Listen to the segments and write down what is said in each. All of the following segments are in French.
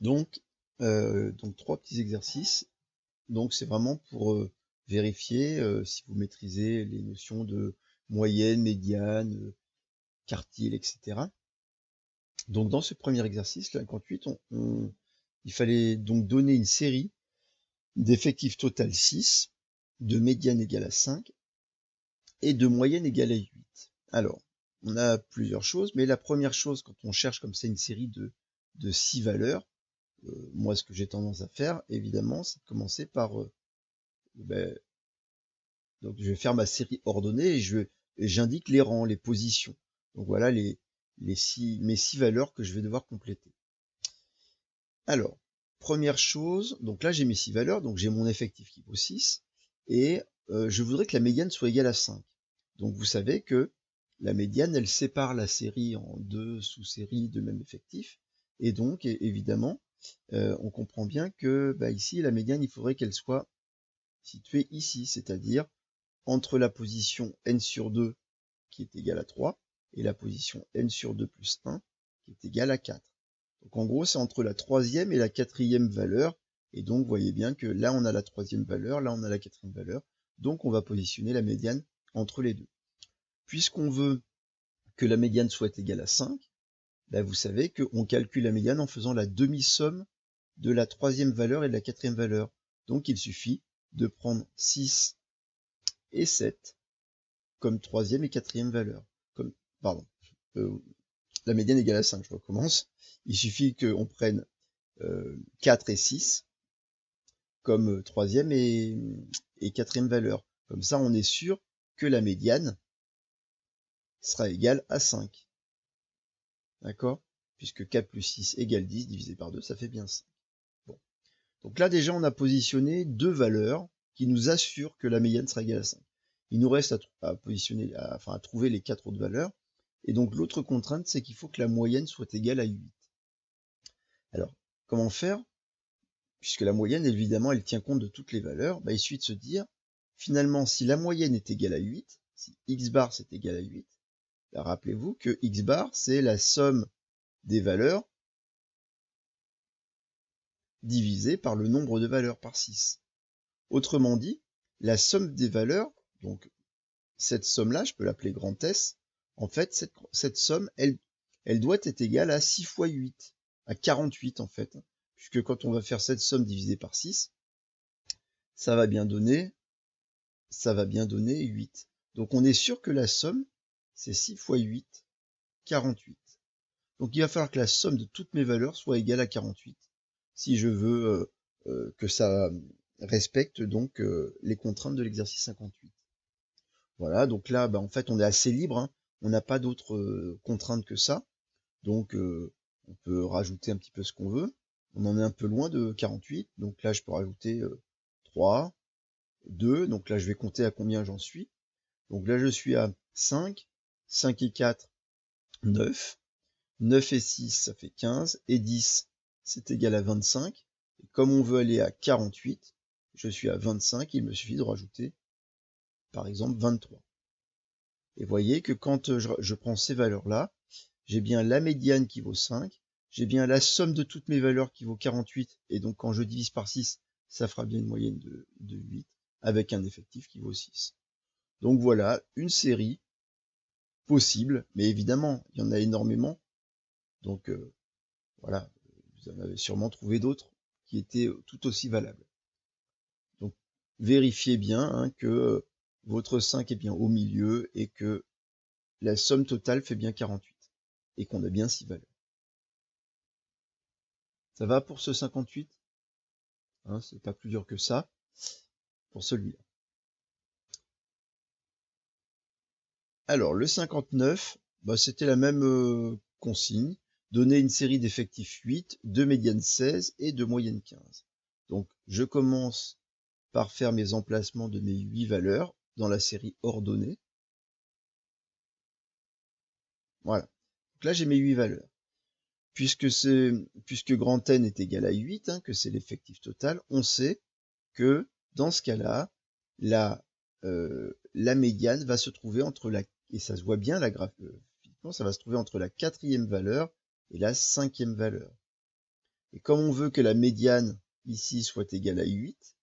Donc 3 petits exercices. Donc c'est vraiment pour vérifier si vous maîtrisez les notions de moyenne, médiane, quartile, etc. Donc dans ce premier exercice, le 58, il fallait donc donner une série d'effectifs total 6, de médiane égale à 5 et de moyenne égale à 8. Alors, on a plusieurs choses, mais la première chose quand on cherche comme ça une série de 6 valeurs, moi ce que j'ai tendance à faire, évidemment, c'est de commencer par ben, donc je vais faire ma série ordonnée et j'indique les rangs, les positions. Donc voilà mes 6 valeurs que je vais devoir compléter. Alors, première chose, donc là j'ai mes 6 valeurs, donc j'ai mon effectif qui vaut 6, et je voudrais que la médiane soit égale à 5. Donc vous savez que la médiane, elle sépare la série en deux sous-séries de même effectif, et donc évidemment, on comprend bien que ici, la médiane, il faudrait qu'elle soit située ici, c'est-à-dire entre la position n sur 2 qui est égale à 3 et la position n sur 2 plus 1 qui est égale à 4. Donc en gros, c'est entre la troisième et la quatrième valeur. Et donc, vous voyez bien que là, on a la troisième valeur, là, on a la quatrième valeur. Donc, on va positionner la médiane entre les deux. Puisqu'on veut que la médiane soit égale à 5, là, vous savez qu'on calcule la médiane en faisant la demi-somme de la troisième valeur et de la quatrième valeur. Donc, il suffit de prendre 6 et 7 comme troisième et quatrième valeur. Pardon, la médiane égale à 5, je recommence. Il suffit qu'on prenne 4 et 6 comme troisième et quatrième valeur. Comme ça, on est sûr que la médiane sera égale à 5. D'accord? Puisque 4 plus 6 égale 10, divisé par 2, ça fait bien 5. Bon. Donc là, déjà, on a positionné deux valeurs qui nous assurent que la médiane sera égale à 5. Il nous reste à positionner, à trouver les 4 autres valeurs. Et donc, l'autre contrainte, c'est qu'il faut que la moyenne soit égale à 8. Alors, comment faire? Puisque la moyenne, évidemment, elle tient compte de toutes les valeurs, il suffit de se dire, finalement, si la moyenne est égale à 8, si x bar c'est égal à 8, rappelez-vous que x bar, c'est la somme des valeurs divisée par le nombre de valeurs, par 6. Autrement dit, la somme des valeurs, donc cette somme-là, je peux l'appeler grand S, en fait, cette somme, elle doit être égale à 6 fois 8, à 48 en fait, puisque quand on va faire cette somme divisée par 6, ça va bien donner 8. Donc on est sûr que la somme, c'est 6 fois 8, 48. Donc il va falloir que la somme de toutes mes valeurs soit égale à 48, si je veux que ça respecte donc les contraintes de l'exercice 58. Voilà, donc là, en fait, on est assez libre, hein. On n'a pas d'autres contraintes que ça. Donc on peut rajouter un petit peu ce qu'on veut. On en est un peu loin de 48, donc là je peux rajouter 3, 2, donc là je vais compter à combien j'en suis. Donc là je suis à 5, 5 et 4, 9, 9 et 6 ça fait 15, et 10 c'est égal à 25. Et comme on veut aller à 48, je suis à 25, il me suffit de rajouter par exemple 23. Et vous voyez que quand je prends ces valeurs-là, j'ai bien la médiane qui vaut 5, j'ai bien la somme de toutes mes valeurs qui vaut 48, et donc quand je divise par 6, ça fera bien une moyenne de 8, avec un effectif qui vaut 6. Donc voilà, une série possible, mais évidemment, il y en a énormément, donc voilà, vous en avez sûrement trouvé d'autres qui étaient tout aussi valables. Donc vérifiez bien hein, que votre 5 est bien au milieu et que la somme totale fait bien 48 et qu'on a bien 6 valeurs. Ça va pour ce 58 hein, c'est pas plus dur que ça pour celui-là. Alors le 59, c'était la même consigne, donner une série d'effectifs 8, de médiane 16 et de moyenne 15. Donc je commence par faire mes emplacements de mes 8 valeurs dans la série ordonnée. Voilà. Donc là j'ai mes 8 valeurs. Puisque grand N est égal à 8, hein, que c'est l'effectif total, on sait que dans ce cas-là, la médiane va se trouver entre et ça se voit bien la graphiquement, ça va se trouver entre la quatrième valeur et la cinquième valeur. Et comme on veut que la médiane ici soit égale à 8,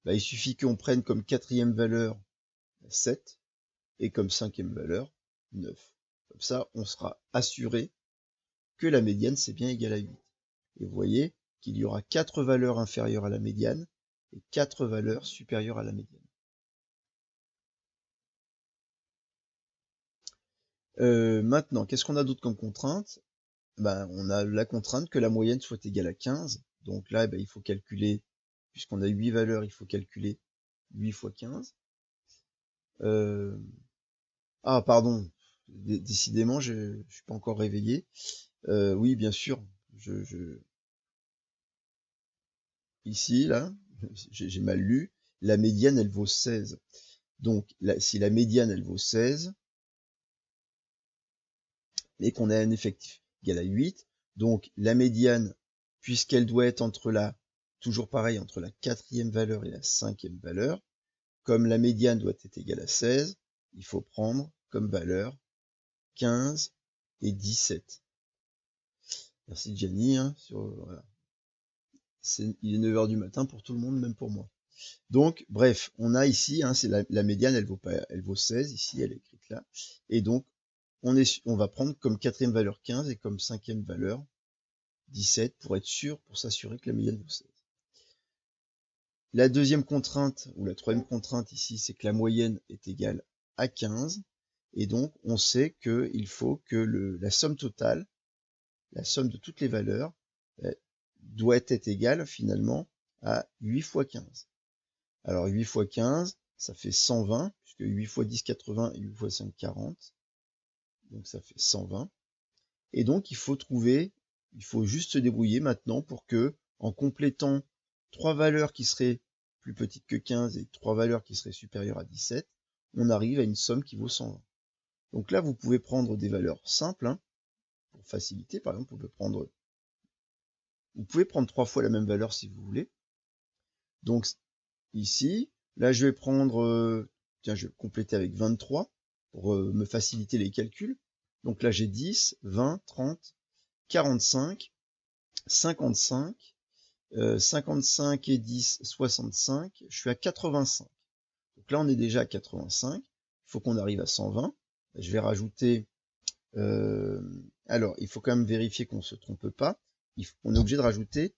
bah, il suffit qu'on prenne comme quatrième valeur 7 et comme cinquième valeur 9. Comme ça, on sera assuré que la médiane c'est bien égal à 8. Et vous voyez qu'il y aura 4 valeurs inférieures à la médiane et 4 valeurs supérieures à la médiane. Maintenant, qu'est-ce qu'on a d'autre comme contrainte? Ben, on a la contrainte que la moyenne soit égale à 15. Donc là, ben, il faut calculer, puisqu'on a 8 valeurs, il faut calculer 8 fois 15. Ah, pardon, décidément, je suis pas encore réveillé. Oui, bien sûr, ici, là, j'ai mal lu, la médiane, elle vaut 16. Donc, là, si la médiane, elle vaut 16, et qu'on a un effectif égal à 8, donc la médiane, puisqu'elle doit être toujours pareil, entre la quatrième valeur et la cinquième valeur, comme la médiane doit être égale à 16, il faut prendre comme valeur 15 et 17. Merci Gianni, hein, voilà. Il est 9 h du matin pour tout le monde, même pour moi. Donc, bref, on a ici, hein, c'est la médiane, elle vaut 16, ici, elle est écrite là. Et donc, on va prendre comme quatrième valeur 15 et comme cinquième valeur 17 pour être sûr, pour s'assurer que la médiane vaut 16. La deuxième contrainte, ou la troisième contrainte ici, c'est que la moyenne est égale à 15. Et donc, on sait qu'il faut que la somme totale, la somme de toutes les valeurs, doit être égale finalement à 8 fois 15. Alors 8 fois 15, ça fait 120, puisque 8 fois 10, 80, et 8 fois 5, 40. Donc ça fait 120. Et donc il faut juste se débrouiller maintenant pour que, en complétant 3 valeurs qui seraient plus petites que 15 et 3 valeurs qui seraient supérieures à 17, on arrive à une somme qui vaut 120. Donc là, vous pouvez prendre des valeurs simples, hein, pour faciliter. Par exemple, vous pouvez prendre 3 fois la même valeur si vous voulez. Donc ici, là je vais prendre, tiens, je vais compléter avec 23 pour me faciliter les calculs. Donc là j'ai 10, 20, 30, 45, 55, 55 et 10, 65, je suis à 85. Donc là on est déjà à 85, il faut qu'on arrive à 120. Je vais rajouter, alors il faut quand même vérifier qu'on ne se trompe pas, on est obligé de rajouter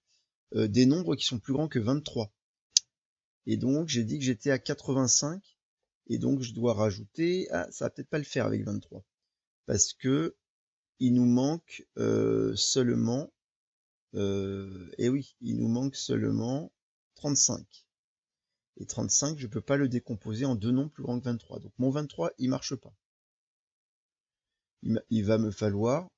des nombres qui sont plus grands que 23. Et donc, j'ai dit que j'étais à 85. Et donc, je dois rajouter... Ah, ça va peut-être pas le faire avec 23. Parce que il nous manque seulement... eh oui, il nous manque seulement 35. Et 35, je peux pas le décomposer en deux nombres plus grands que 23. Donc, mon 23, il marche pas. Il va me falloir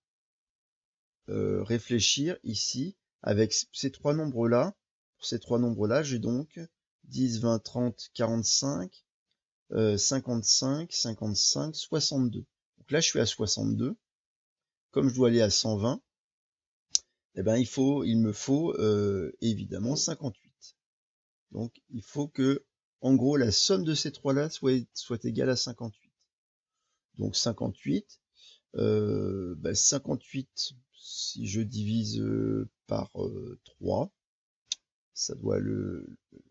réfléchir ici avec ces trois nombres-là. Pour ces trois nombres-là, j'ai donc 10, 20, 30, 45, 55, 55, 62. Donc là, je suis à 62. Comme je dois aller à 120, eh ben, il me faut évidemment 58. Donc, il faut que, en gros, la somme de ces trois-là soit égale à 58. Donc, 58, 58, si je divise par 3, ça doit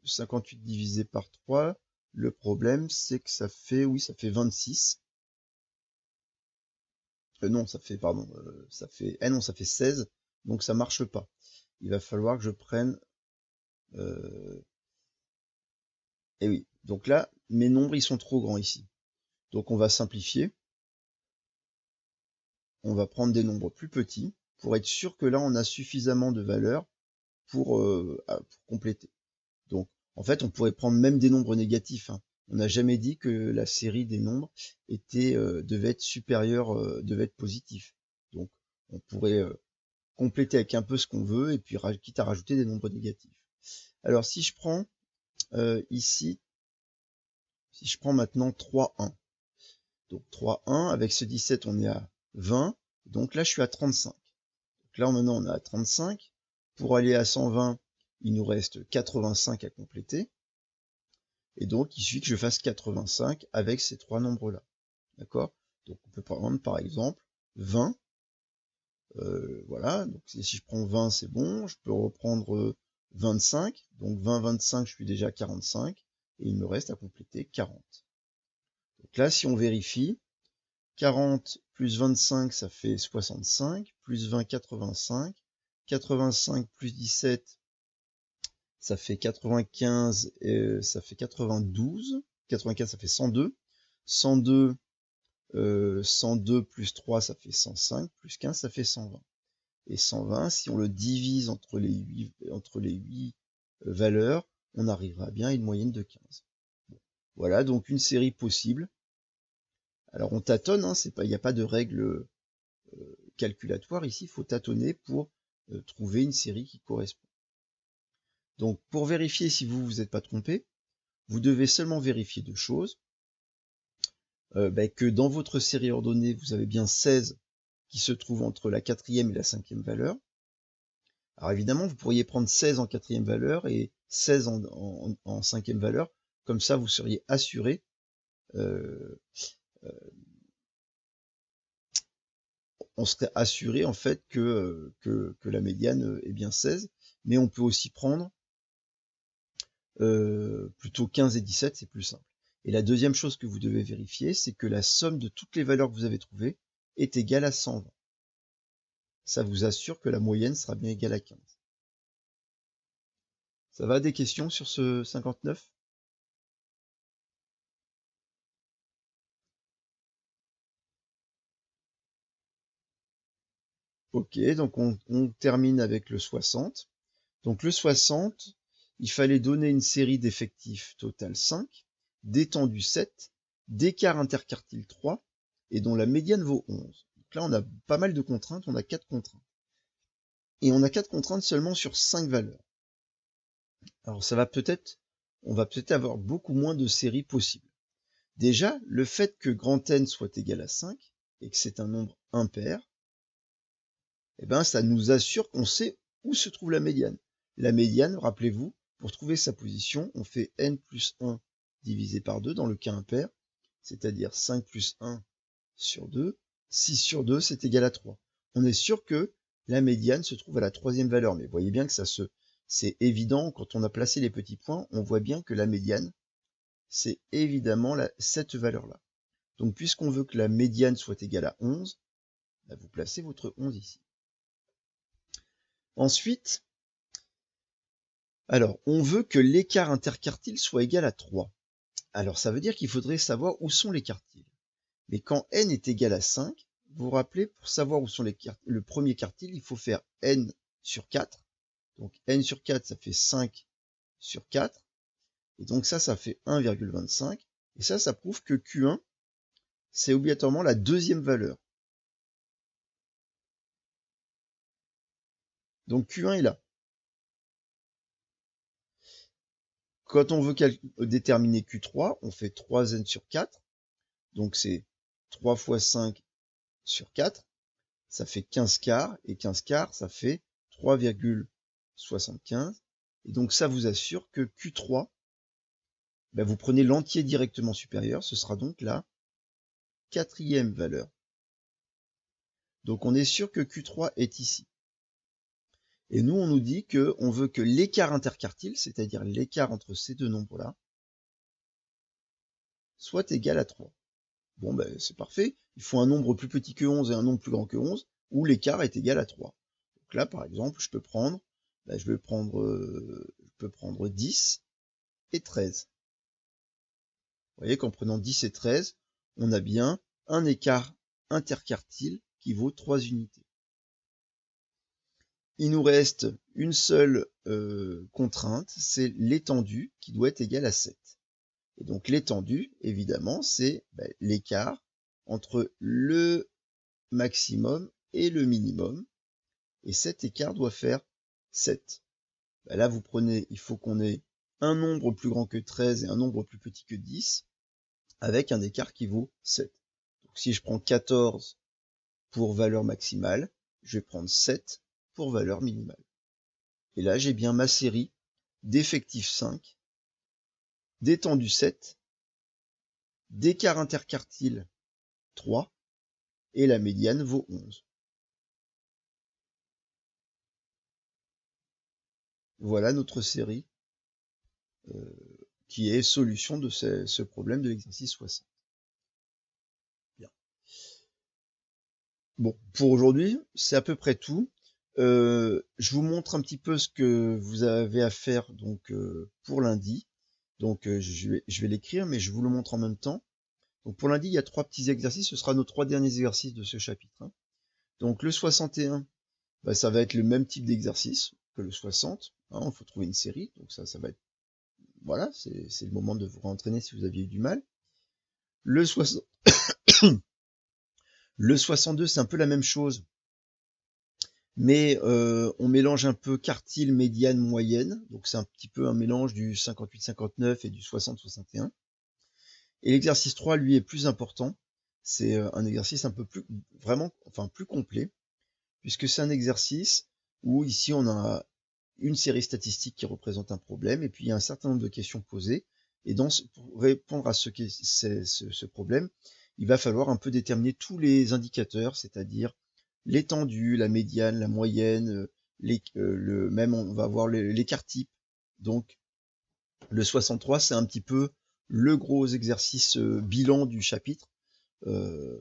58 divisé par 3, le problème c'est que ça fait, oui, ça fait 26. Non, ça fait, pardon, non, ça fait 16, donc ça marche pas. Il va falloir que je prenne, et oui, donc là, mes nombres, ils sont trop grands ici. Donc on va simplifier. On va prendre des nombres plus petits, pour être sûr que là, on a suffisamment de valeurs pour compléter. Donc, en fait, on pourrait prendre même des nombres négatifs, hein. On n'a jamais dit que la série des nombres devait être supérieure, devait être positif. Donc, on pourrait compléter avec un peu ce qu'on veut, et puis quitte à rajouter des nombres négatifs. Alors, si je prends ici, si je prends maintenant 3, 1. Donc 3, 1, avec ce 17, on est à 20. Donc là, je suis à 35. Donc là, maintenant, on est à 35. Pour aller à 120, il nous reste 85 à compléter. Et donc, il suffit que je fasse 85 avec ces trois nombres-là. D'accord? Donc, on peut prendre, par exemple, 20 Voilà, donc si je prends 20, c'est bon. Je peux reprendre 25. Donc 20, 25, je suis déjà à 45. Et il me reste à compléter 40. Donc là, si on vérifie, 40 plus 25, ça fait 65. Plus 20, 85. 85 plus 17, ça fait 95, ça fait 92. 95, ça fait 102. 102, 102 plus 3, ça fait 105. Plus 15, ça fait 120. Et 120, si on le divise entre les 8 valeurs, on arrivera bien à une moyenne de 15. Bon. Voilà donc une série possible. Alors on tâtonne, hein, il n'y a pas de règle calculatoire ici, il faut tâtonner pour trouver une série qui correspond. Donc pour vérifier si vous vous êtes pas trompé, vous devez seulement vérifier deux choses. Que dans votre série ordonnée, vous avez bien 16 qui se trouvent entre la 4e et la 5e valeur. Alors évidemment, vous pourriez prendre 16 en 4e valeur et 16 en 5e valeur. Comme ça, vous seriez assuré. On serait assuré en fait que la médiane est bien 16. Mais on peut aussi prendre plutôt 15 et 17, c'est plus simple. Et la deuxième chose que vous devez vérifier, c'est que la somme de toutes les valeurs que vous avez trouvées est égale à 120. Ça vous assure que la moyenne sera bien égale à 15. Ça va, des questions sur ce 59? Ok, donc on termine avec le 60. Donc le 60, il fallait donner une série d'effectifs total 5, d'étendue 7, d'écart interquartile 3, et dont la médiane vaut 11. Donc là, on a pas mal de contraintes, on a 4 contraintes. Et on a 4 contraintes seulement sur 5 valeurs. Alors on va peut-être avoir beaucoup moins de séries possibles. Déjà, le fait que grand N soit égal à 5, et que c'est un nombre impair, eh ben, ça nous assure qu'on sait où se trouve la médiane. La médiane, rappelez-vous, pour trouver sa position, on fait n plus 1 divisé par 2 dans le cas impair, c'est-à-dire 5 plus 1 sur 2. 6 sur 2, c'est égal à 3. On est sûr que la médiane se trouve à la troisième valeur, mais vous voyez bien que c'est évident, quand on a placé les petits points, on voit bien que la médiane, c'est évidemment cette valeur-là. Donc, puisqu'on veut que la médiane soit égale à 11, bah, vous placez votre 11 ici. Ensuite, alors, on veut que l'écart interquartile soit égal à 3. Alors, ça veut dire qu'il faudrait savoir où sont les quartiles. Mais quand n est égal à 5, vous vous rappelez, pour savoir où sont le premier quartile, il faut faire n sur 4. Donc, n sur 4, ça fait 5 sur 4. Et donc ça fait 1,25. Et ça prouve que Q1, c'est obligatoirement la deuxième valeur. Donc Q1 est là. Quand on veut déterminer Q3, on fait 3n sur 4. Donc c'est 3 fois 5 sur 4. Ça fait 15 quarts. Et 15 quarts, ça fait 3,75. Et donc ça vous assure que Q3, ben vous prenez l'entier directement supérieur. Ce sera donc la quatrième valeur. Donc on est sûr que Q3 est ici. Et nous, on nous dit qu'on veut que l'écart interquartile, c'est-à-dire l'écart entre ces deux nombres-là, soit égal à 3. Bon, ben, c'est parfait. Il faut un nombre plus petit que 11 et un nombre plus grand que 11, où l'écart est égal à 3. Donc là, par exemple, je peux prendre 10 et 13. Vous voyez qu'en prenant 10 et 13, on a bien un écart interquartile qui vaut 3 unités. Il nous reste une seule contrainte, c'est l'étendue qui doit être égale à 7. Et donc l'étendue, évidemment, c'est l'écart entre le maximum et le minimum. Et cet écart doit faire 7. Là, il faut qu'on ait un nombre plus grand que 13 et un nombre plus petit que 10, avec un écart qui vaut 7. Donc si je prends 14 pour valeur maximale, je vais prendre 7 pour valeur minimale. Et là, j'ai bien ma série d'effectifs 5, d'étendue 7, d'écart interquartile 3, et la médiane vaut 11. voilà notre série qui est solution de ce problème de l'exercice 60. Bien. Bon, pour aujourd'hui, c'est à peu près tout. Je vous montre un petit peu ce que vous avez à faire donc pour lundi. Donc je vais l'écrire, mais je vous le montre en même temps. Donc pour lundi, il y a 3 petits exercices. Ce sera nos 3 derniers exercices de ce chapitre, hein. Donc le 61, bah, ça va être le même type d'exercice que le 60. Hein, il faut trouver une série. Donc ça va être... Voilà, c'est le moment de vous rentraîner si vous aviez eu du mal. Le 60... le 62, c'est un peu la même chose. Mais on mélange un peu quartile, médiane, moyenne. Donc c'est un petit peu un mélange du 58-59 et du 60-61. Et l'exercice 3, lui, est plus important. C'est un exercice un peu plus, vraiment, enfin plus complet, puisque c'est un exercice où ici on a une série statistique qui représente un problème, et puis il y a un certain nombre de questions posées. Et pour répondre à ce problème, il va falloir un peu déterminer tous les indicateurs, c'est-à-dire l'étendue, la médiane, la moyenne, même on va voir l'écart type. Donc le 63, c'est un petit peu le gros exercice bilan du chapitre euh,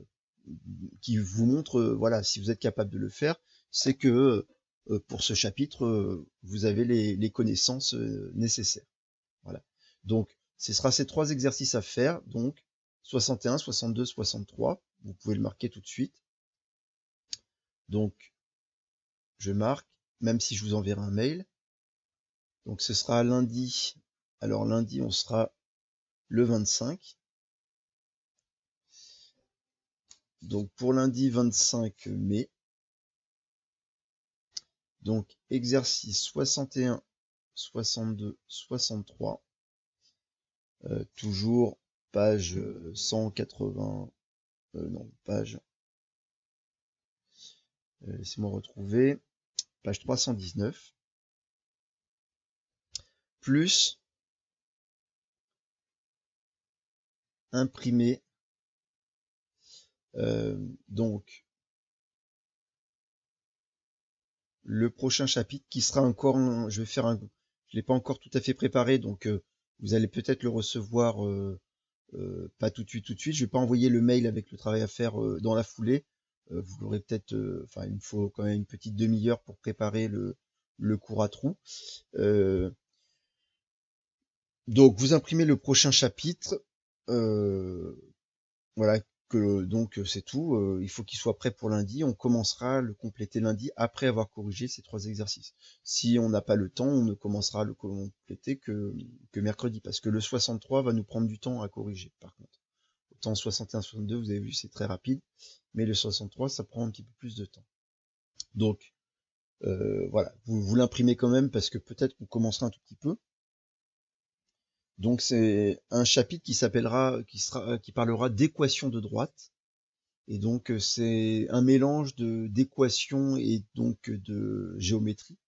qui vous montre, voilà, si vous êtes capable de le faire, c'est que pour ce chapitre, vous avez les connaissances nécessaires. Voilà. Donc, ce sera ces 3 exercices à faire, donc 61, 62, 63. Vous pouvez le marquer tout de suite. Donc, je marque, même si je vous enverrai un mail. Donc, ce sera lundi. Alors, lundi, on sera le 25. Donc, pour lundi 25 mai. Donc, exercice 61, 62, 63. Toujours page 180. Non, page. Laissez-moi retrouver. Page 319. Plus imprimer. Donc, le prochain chapitre qui sera encore je l'ai pas encore tout à fait préparé, donc vous allez peut-être le recevoir pas tout de suite. Je vais pas envoyer le mail avec le travail à faire dans la foulée. Vous l'aurez peut-être, enfin il me faut quand même une petite demi-heure pour préparer le cours à trous. Donc vous imprimez le prochain chapitre. Voilà, donc c'est tout. Il faut qu'il soit prêt pour lundi. On commencera à le compléter lundi après avoir corrigé ces 3 exercices. Si on n'a pas le temps, on ne commencera à le compléter que mercredi, parce que le 63 va nous prendre du temps à corriger, par contre. Autant 61, 62, vous avez vu, c'est très rapide, mais le 63, ça prend un petit peu plus de temps. Donc, voilà, vous l'imprimez quand même, parce que peut-être qu'on commencera un tout petit peu. Donc c'est un chapitre qui parlera d'équations de droite. Et donc c'est un mélange d'équations et donc de géométrie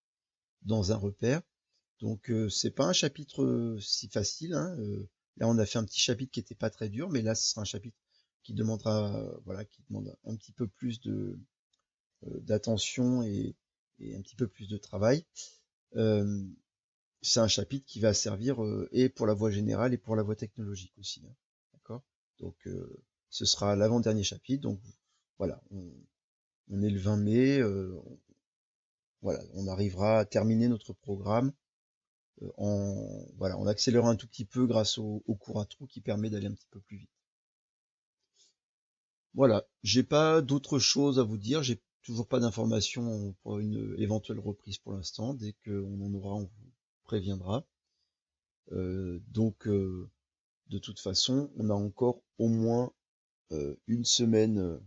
dans un repère. Donc c'est pas un chapitre si facile, hein. Là on a fait un petit chapitre qui était pas très dur, mais là ce sera un chapitre qui demandera, voilà, qui demande un petit peu plus d'attention et un petit peu plus de travail. C'est un chapitre qui va servir et pour la voie générale et pour la voie technologique aussi, hein. D'accord. Donc ce sera l'avant-dernier chapitre. Donc voilà, on est le 20 mai, voilà, on arrivera à terminer notre programme en accélérant un tout petit peu grâce au cours à trous qui permet d'aller un petit peu plus vite. Voilà, j'ai pas d'autre chose à vous dire, j'ai toujours pas d'informations pour une éventuelle reprise pour l'instant. Dès qu'on en aura, on vous préviendra. Donc de toute façon, on a encore au moins une semaine,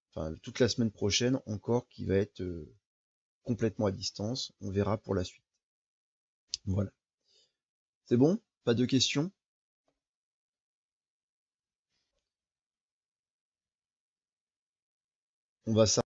enfin toute la semaine prochaine encore qui va être complètement à distance. On verra pour la suite. Voilà. C'est bon? Pas de questions? On va